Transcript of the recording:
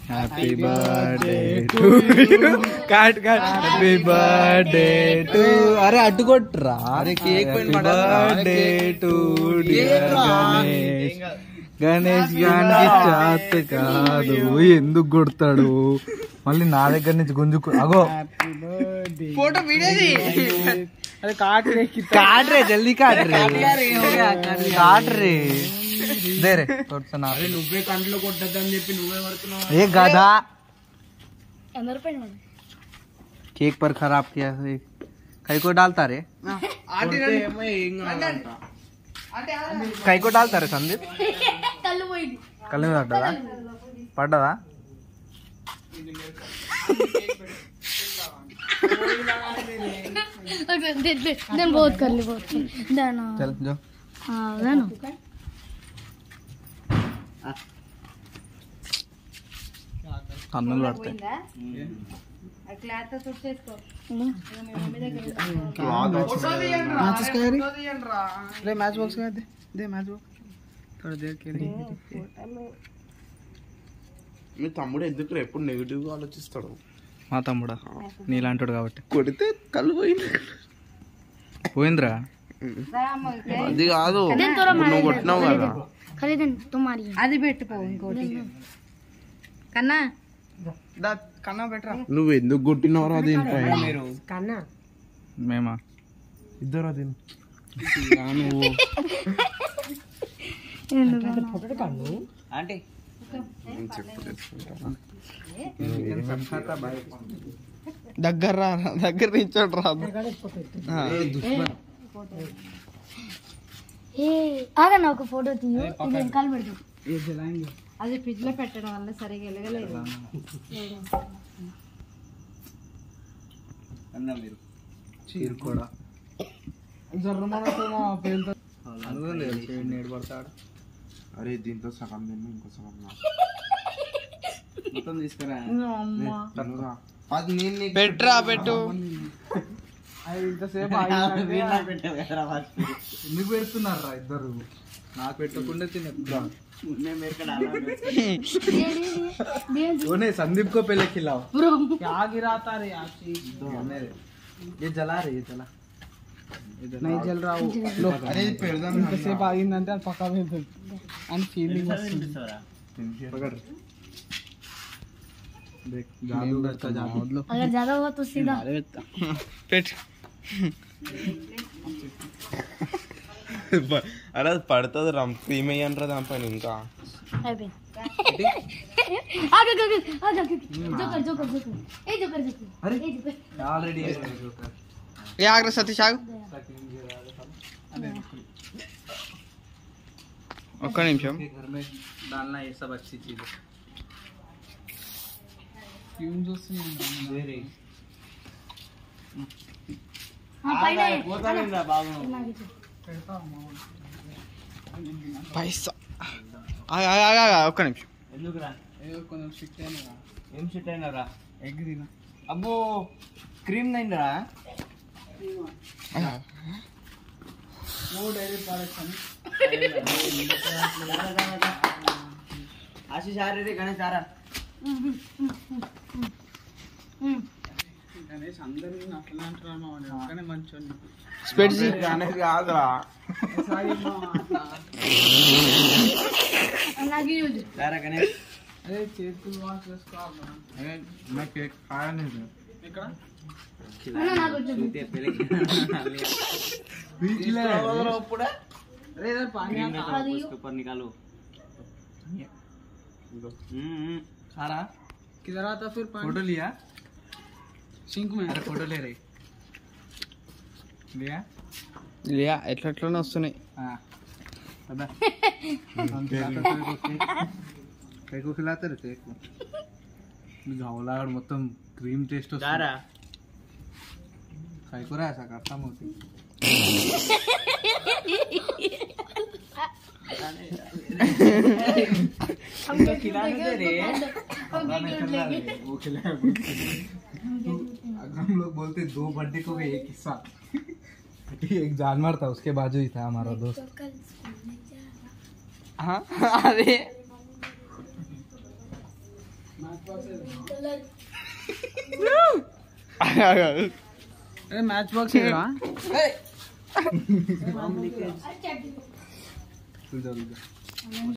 happy birthday to కాట్ కాట్ happy birthday to అరే అడ్డు కొట్టురా అరే cake birthday to Ganesh Ganesh గానికి చేత కాదు ఎందుకు కొడతాడు మళ్ళీ నా దగ్గర నుంచి గుంజుకు అగో ఫోటో వీడియోది అరే काट रे जल्दी काट रे काट रे दे रे अरे నువ్వే కంట్లో కొట్టద్దని చెప్పి నువ్వే పడుతున్నావు ఏ గधा अंदर पे केक पर खराब किया है कई को डालता रे कई को डालता रे संदीप कल में पड्डदा देन बहुत कर ली बहुत देना चल जो हां देना కన్నులు పడతాయి క్లాత్ తుట్టేసుకో మ్యాచెస్ కయరి రే మ్యాచ్ బాక్స్ का दे मैच बॉक्स थोड़ा देर के लिए మీ తమ్ముడు ఎందుకు ఎప్పుడు నెగిటివ్ గా ఆలోచిస్తాడు మా తమ్ముడా నీలాంటాడు కాబట్టి కొడితే కళ్ళు పోయిందిరా అది కాదు నువ్వు కొట్టినావు కదా ఖరీదన్ తుమారి అది పెట్టుకో ఇంకోటి కన్నా కన్నా బెటరా నువ్వు ఎందుకు కొట్టినవరా అది మీరు కన్నా మేమా ఇద్దరు అది ఫోటో కన్ను ఆంటీ దగ్గర రా దగ్గర నించోడు రాదు ఏ ఆగా నా ఒక ఫోటో తీయు ఇది వెనకాల పెడతాం అది ఫ్రిడ్జ్ లో పెట్టడం వల్ల సరిగా ఎలగలేదు అన్నా మీరు చీర్ కూడా జర్రమనతో మా పేరుతో నేడు పడతాడు అరే దీంతో సగం తిన్నా ఇంకో సగం మొత్తం తీసుకురా అది నేను పెట్రా పెట్టు ఇంతసేపు ఎందుకు పెడుతున్నారా ఇద్దరు నాకు పెట్టకుండా తిన్నా संदीप को पहले खिलाओ क्या गिराता रे आशी ये जला रही है चला नहीं जल रहा लो అరే పెడదాం ఇంతసేపు ఆగిందంటే అది పక్కా వెళ్తుంది అని ఫీలింగ్ వస్తుంది पकड़ देख जादूगर का जादू अगर ज्यादा हुआ तो सीधा पेट అరే అది పడుతుంది రమ్ క్రీమ్ అయ్యంటారా దానిపైన ఇంకా आगे आगे आगे जोकर जोकर जोकर ए जोकर जोकर अरे ए जोकर ऑलरेडी है जोकर ये आग रे सतीश आग ఒక్క నిమిషం घर में डालना ये सब अच्छी चीज है ట్యూన్ చూస్తున్నాను दे रही हां पहले పైసా ఒక్క నిమిషం ఎందుకురా ఏదో కొంచెం షిట్ అయినా ఏం షిట్ అయినారా ఎగ్ తినా అబ్బో క్రీమ్ నైందిరా वो डेरी प्रोडक्ट्स అని आशीष आ रहे गणेश आ रहा గణేష్ అందరినీ అట్లా అంటారు మా ఒక్కనే మంచోని స్పెడ్స్ గణేష్ కాదురా लगी यूज सारा गणेश అదే చేతులు వాష్ చేసుకోవాలి अरे मैं केक खाया नहीं था ఇక్కడ ना ना कुछ अरे इधर पानी आता उसके ऊपर निकालो सारा किधर आता फिर पानी फोटो लिया सिंक में अरे फोटो ले रही लिया लिया ఎట్లనే వస్తున్నాయి हाँ अबे हम केक को खिलाते रहते केक को घावला और మొత్తం క్రీమ్ టేస్ట్ వస్తుంది काय करा ऐसा करता मोती हमको खिलाने दे रे वो खिलाया हम लोग बोलते दो बर्थडे को एक हिस्सा एक जानवर था उसके बाजू ही था हमारा दोस्त అదే మ్యాచ్ బాక్స్ अच्छा